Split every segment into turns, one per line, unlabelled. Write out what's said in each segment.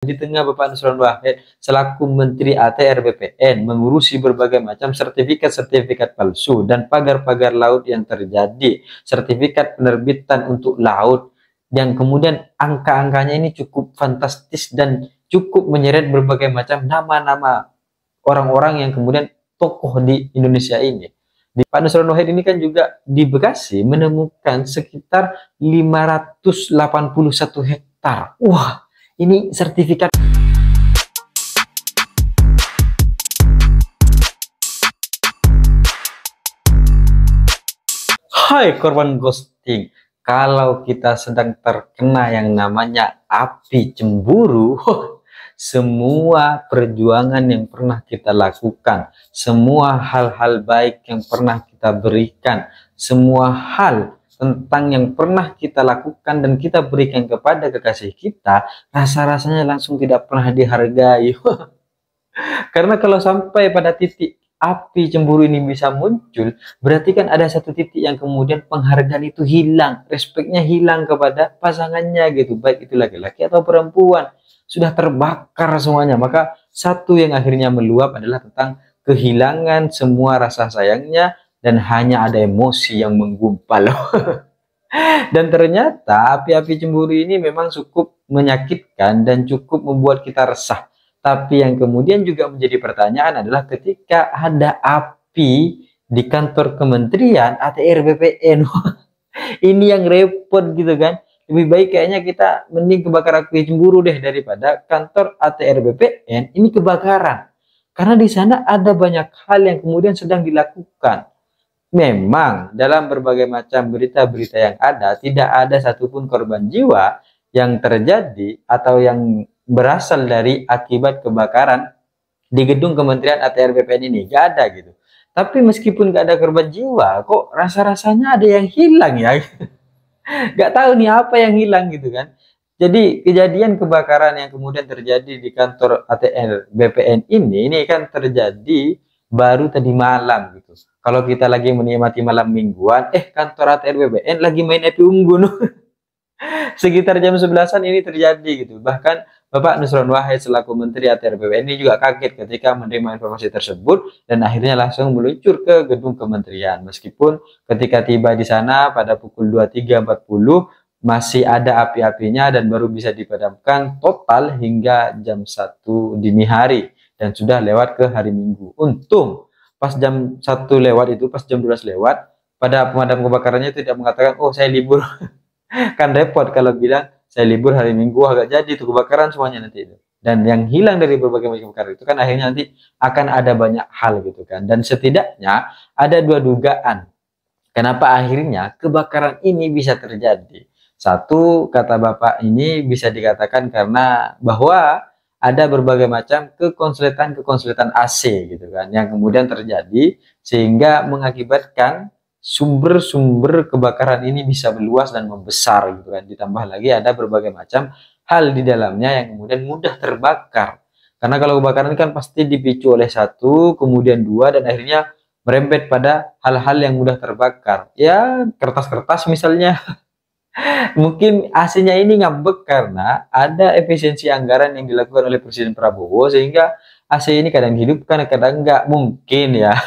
Di tengah Bapak Nusron Wahid selaku Menteri ATR BPN mengurusi berbagai macam sertifikat-sertifikat palsu dan pagar-pagar laut yang terjadi, sertifikat penerbitan untuk laut yang kemudian angka-angkanya ini cukup fantastis dan cukup menyeret berbagai macam nama-nama orang-orang yang kemudian tokoh di Indonesia ini. Di Pak Nusron Wahid ini kan juga di Bekasi menemukan sekitar 581 hektar. Wah, ini sertifikat. Hai korban ghosting, kalau kita sedang terkena yang namanya api cemburu, semua perjuangan yang pernah kita lakukan, semua hal-hal baik yang pernah kita berikan, semua hal tentang yang pernah kita lakukan dan kita berikan kepada kekasih kita, rasa-rasanya langsung tidak pernah dihargai. Karena kalau sampai pada titik api cemburu ini bisa muncul, berarti kan ada satu titik yang kemudian penghargaan itu hilang, respeknya hilang kepada pasangannya gitu, baik itu laki-laki atau perempuan, sudah terbakar semuanya. Maka satu yang akhirnya meluap adalah tentang kehilangan semua rasa sayangnya dan hanya ada emosi yang menggumpal. Dan ternyata api-api cemburu ini memang cukup menyakitkan dan cukup membuat kita resah. Tapi yang kemudian juga menjadi pertanyaan adalah ketika ada api di kantor kementerian ATR BPN. Ini yang repot gitu kan. Lebih baik kayaknya kita mending kebakar api cemburu deh daripada kantor ATR BPN ini kebakaran. Karena di sana ada banyak hal yang kemudian sedang dilakukan. Memang dalam berbagai macam berita-berita yang ada, tidak ada satupun korban jiwa yang terjadi atau yang berasal dari akibat kebakaran di gedung Kementerian ATR BPN ini. Gak ada gitu. Tapi meskipun gak ada korban jiwa, kok rasa-rasanya ada yang hilang ya. Gak tahu nih apa yang hilang gitu kan. Jadi kejadian kebakaran yang kemudian terjadi di kantor ATR BPN ini kan terjadi baru tadi malam gitu. Kalau kita lagi menikmati malam mingguan, kantor ATR BPN lagi main api unggun. Sekitar jam 11-an ini terjadi gitu. Bahkan Bapak Nusron Wahid selaku Menteri ATR BPN ini juga kaget ketika menerima informasi tersebut dan akhirnya langsung meluncur ke gedung kementerian. Meskipun ketika tiba di sana pada pukul 23.40 masih ada api-apinya dan baru bisa dipadamkan total hingga jam 1 dini hari dan sudah lewat ke hari Minggu. Untung pas jam 1 lewat itu, pas jam 12 lewat, pada pemadam kebakarannya tidak mengatakan, oh saya libur. Kan repot kalau bilang saya libur hari Minggu, agak jadi itu kebakaran semuanya nanti itu. Dan yang hilang dari berbagai macam kebakaran itu kan akhirnya nanti akan ada banyak hal gitu kan. Dan setidaknya ada dua dugaan kenapa akhirnya kebakaran ini bisa terjadi. Satu, kata Bapak ini bisa dikatakan karena bahwa ada berbagai macam kekonsletan AC gitu kan yang kemudian terjadi sehingga mengakibatkan sumber-sumber kebakaran ini bisa meluas dan membesar gitu kan. Ditambah lagi ada berbagai macam hal di dalamnya yang kemudian mudah terbakar. Karena kalau kebakaran kan pasti dipicu oleh satu, kemudian dua, dan akhirnya merembet pada hal-hal yang mudah terbakar. Ya, kertas-kertas misalnya. Mungkin AC-nya ini ngambek karena ada efisiensi anggaran yang dilakukan oleh Presiden Prabowo sehingga AC ini kadang hidupkan, kadang enggak, mungkin ya.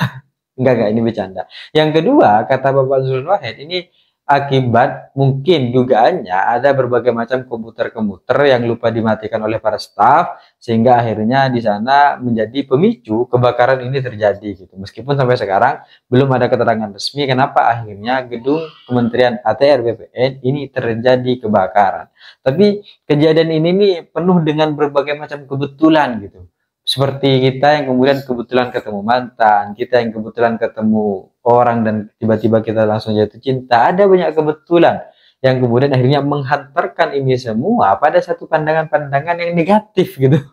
Enggak, ini bercanda. Yang kedua, kata Bapak Nusron Wahid, ini akibat mungkin dugaannya ada berbagai macam komputer-komputer yang lupa dimatikan oleh para staf sehingga akhirnya di sana menjadi pemicu kebakaran ini terjadi gitu. Meskipun sampai sekarang belum ada keterangan resmi kenapa akhirnya gedung Kementerian ATR BPN ini terjadi kebakaran. Tapi kejadian ini nih penuh dengan berbagai macam kebetulan gitu. Seperti kita yang kemudian kebetulan ketemu mantan, kita yang kebetulan ketemu orang dan tiba-tiba kita langsung jatuh cinta. Ada banyak kebetulan yang kemudian akhirnya menghantarkan ini semua pada satu pandangan-pandangan yang negatif gitu.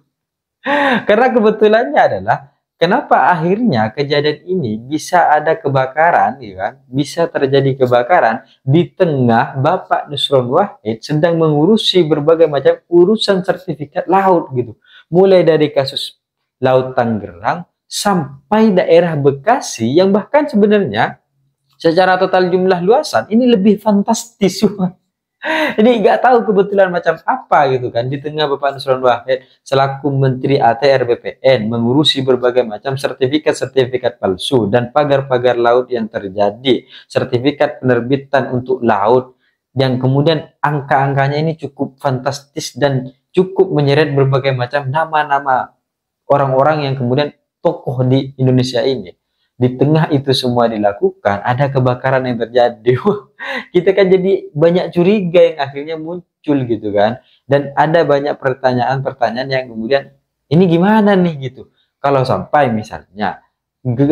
Karena kebetulannya adalah kenapa akhirnya kejadian ini bisa ada kebakaran, ya kan? Bisa terjadi kebakaran di tengah Bapak Nusron Wahid sedang mengurusi berbagai macam urusan sertifikat laut gitu. Mulai dari kasus Laut Tangerang sampai daerah Bekasi yang bahkan sebenarnya secara total jumlah luasan ini lebih fantastis. Ini nggak tahu kebetulan macam apa gitu kan, di tengah Bapak Nusron Wahid selaku Menteri ATR BPN mengurusi berbagai macam sertifikat-sertifikat palsu dan pagar-pagar laut yang terjadi, sertifikat penerbitan untuk laut yang kemudian angka-angkanya ini cukup fantastis dan cukup menyeret berbagai macam nama-nama orang-orang yang kemudian tokoh di Indonesia ini. Di tengah itu semua dilakukan, ada kebakaran yang terjadi. Kita kan jadi banyak curiga yang akhirnya muncul gitu kan. Dan ada banyak pertanyaan-pertanyaan yang kemudian ini gimana nih gitu. Kalau sampai misalnya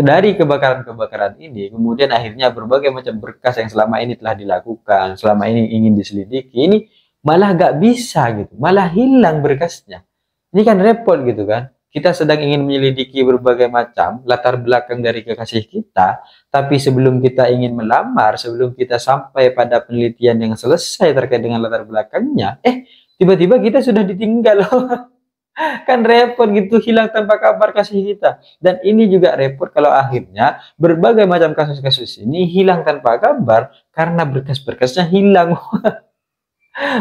dari kebakaran-kebakaran ini kemudian akhirnya berbagai macam berkas yang selama ini telah dilakukan, selama ini ingin diselidiki, ini malah gak bisa gitu, malah hilang berkasnya. Ini kan repot gitu kan. Kita sedang ingin menyelidiki berbagai macam latar belakang dari kekasih kita, tapi sebelum kita ingin melamar, sebelum kita sampai pada penelitian yang selesai terkait dengan latar belakangnya, tiba-tiba kita sudah ditinggal. Kan repot gitu, hilang tanpa kabar kasih kita. Dan ini juga repot kalau akhirnya berbagai macam kasus-kasus ini hilang tanpa kabar karena berkas-berkasnya hilang.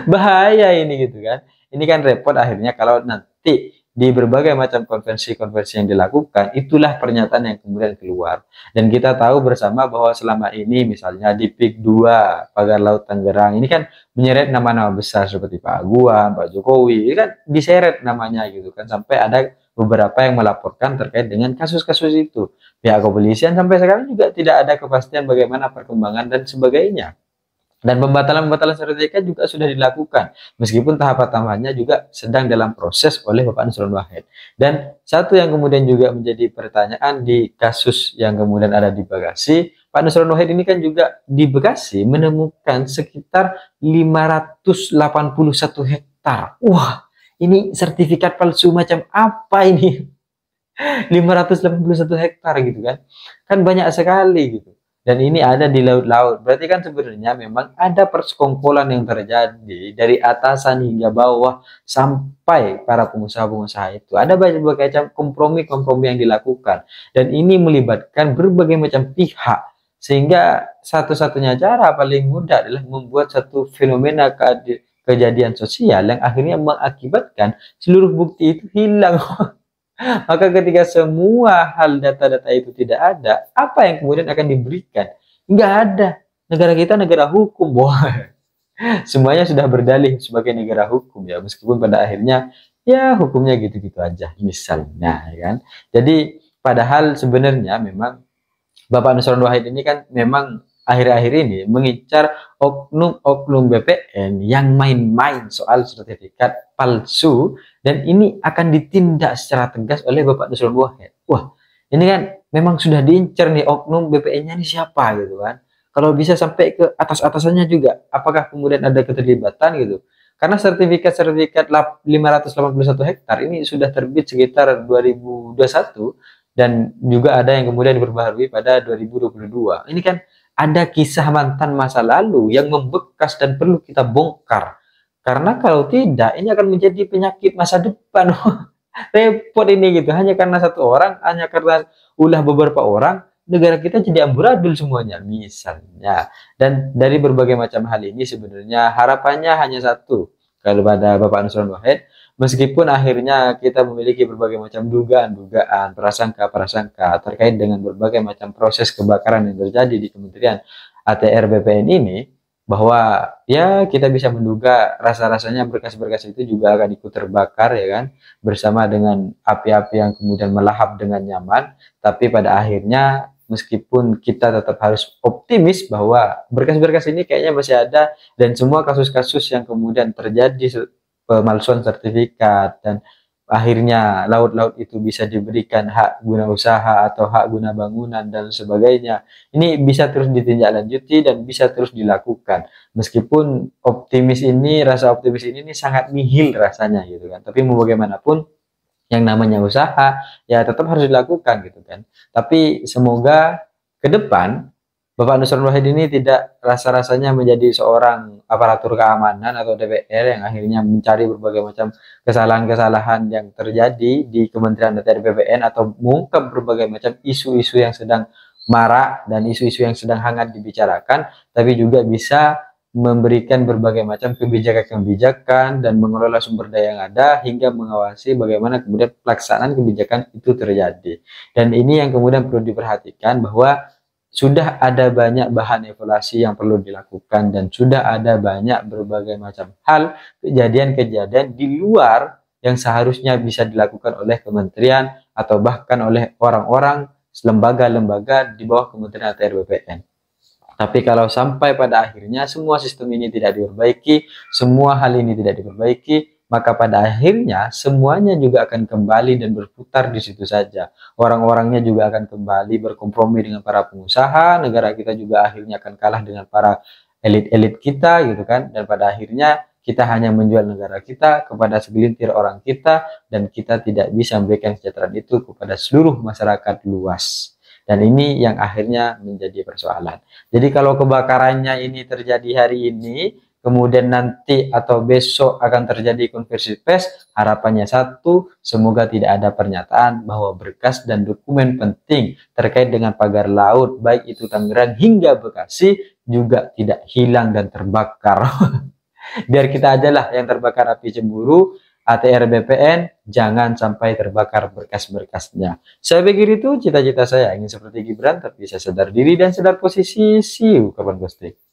Bahaya ini gitu kan. Ini kan repot akhirnya kalau nanti di berbagai macam konvensi-konvensi yang dilakukan, itulah pernyataan yang kemudian keluar. Dan kita tahu bersama bahwa selama ini misalnya di PIK 2 Pagar Laut Tangerang ini kan menyeret nama-nama besar seperti Pak Aguan, Pak Jokowi, ini kan diseret namanya gitu kan, sampai ada beberapa yang melaporkan terkait dengan kasus-kasus itu. Pihak kepolisian sampai sekarang juga tidak ada kepastian bagaimana perkembangan dan sebagainya. Dan pembatalan-pembatalan sertifikat juga sudah dilakukan, meskipun tahap-tahapannya juga sedang dalam proses oleh Bapak Nusron Wahid. Dan satu yang kemudian juga menjadi pertanyaan di kasus yang kemudian ada di Bekasi, Pak Nusron Wahid ini kan juga di Bekasi menemukan sekitar 581 hektar. Wah, ini sertifikat palsu macam apa ini? 581 hektar gitu kan. Kan banyak sekali gitu. Dan ini ada di laut-laut. Berarti kan sebenarnya memang ada persekongkolan yang terjadi dari atasan hingga bawah sampai para pengusaha-pengusaha itu. Ada banyak macam kompromi-kompromi yang dilakukan. Dan ini melibatkan berbagai macam pihak. Sehingga satu-satunya cara paling mudah adalah membuat satu fenomena kejadian sosial yang akhirnya mengakibatkan seluruh bukti itu hilang. Maka ketika semua hal data-data itu tidak ada, apa yang kemudian akan diberikan? Nggak ada. Negara kita negara hukum. Wah, semuanya sudah berdalih sebagai negara hukum ya, meskipun pada akhirnya ya hukumnya gitu-gitu aja misalnya ya kan. Jadi padahal sebenarnya memang Bapak Nusron Wahid ini kan memang akhir-akhir ini mengincar oknum-oknum BPN yang main-main soal sertifikat palsu, dan ini akan ditindak secara tegas oleh Bapak Nusron Wahid. Wah, ini kan memang sudah diincar nih oknum BPN-nya ini siapa gitu kan. Kalau bisa sampai ke atas-atasannya juga, apakah kemudian ada keterlibatan gitu. Karena sertifikat-sertifikat 581 hektar ini sudah terbit sekitar 2021 dan juga ada yang kemudian diperbaharui pada 2022. Ini kan ada kisah mantan masa lalu yang membekas dan perlu kita bongkar. Karena kalau tidak, ini akan menjadi penyakit masa depan. Repot ini gitu. Hanya karena satu orang, hanya karena ulah beberapa orang, negara kita jadi amburadul semuanya misalnya. Dan dari berbagai macam hal ini sebenarnya harapannya hanya satu kepada Bapak Nusron Wahid. Meskipun akhirnya kita memiliki berbagai macam dugaan-dugaan, prasangka-prasangka terkait dengan berbagai macam proses kebakaran yang terjadi di Kementerian ATR BPN ini, bahwa ya kita bisa menduga rasa-rasanya berkas-berkas itu juga akan ikut terbakar ya kan, bersama dengan api-api yang kemudian melahap dengan nyaman. Tapi pada akhirnya meskipun kita tetap harus optimis bahwa berkas-berkas ini kayaknya masih ada, dan semua kasus-kasus yang kemudian terjadi pemalsuan sertifikat dan akhirnya laut-laut itu bisa diberikan hak guna usaha atau hak guna bangunan dan sebagainya, ini bisa terus ditindaklanjuti dan bisa terus dilakukan. Meskipun rasa optimis ini sangat nihil rasanya gitu kan, tapi mau bagaimanapun yang namanya usaha ya tetap harus dilakukan gitu kan. Tapi semoga ke depan Bapak Nusron Wahid ini tidak rasa-rasanya menjadi seorang aparatur keamanan atau DPR yang akhirnya mencari berbagai macam kesalahan-kesalahan yang terjadi di Kementerian ATR BPN atau mengungkap berbagai macam isu-isu yang sedang marak dan isu-isu yang sedang hangat dibicarakan, tapi juga bisa memberikan berbagai macam kebijakan-kebijakan dan mengelola sumber daya yang ada hingga mengawasi bagaimana kemudian pelaksanaan kebijakan itu terjadi. Dan ini yang kemudian perlu diperhatikan, bahwa sudah ada banyak bahan evaluasi yang perlu dilakukan dan sudah ada banyak berbagai macam hal, kejadian-kejadian di luar yang seharusnya bisa dilakukan oleh kementerian atau bahkan oleh orang-orang lembaga-lembaga di bawah Kementerian ATR BPN. Tapi kalau sampai pada akhirnya semua sistem ini tidak diperbaiki, semua hal ini tidak diperbaiki, maka pada akhirnya semuanya juga akan kembali dan berputar di situ saja. Orang-orangnya juga akan kembali berkompromi dengan para pengusaha, negara kita juga akhirnya akan kalah dengan para elit-elit kita gitu kan. Dan pada akhirnya kita hanya menjual negara kita kepada segelintir orang kita, dan kita tidak bisa memberikan kesejahteraan itu kepada seluruh masyarakat luas. Dan ini yang akhirnya menjadi persoalan. Jadi kalau kebakarannya ini terjadi hari ini, kemudian nanti atau besok akan terjadi konversi pers, harapannya satu, semoga tidak ada pernyataan bahwa berkas dan dokumen penting terkait dengan pagar laut, baik itu Tangerang hingga Bekasi, juga tidak hilang dan terbakar. Biar kita aja lah yang terbakar api cemburu, ATR BPN jangan sampai terbakar berkas-berkasnya. Saya pikir itu cita-cita saya, ingin seperti Gibran tapi saya sadar diri dan sadar posisi. See you kapan posting.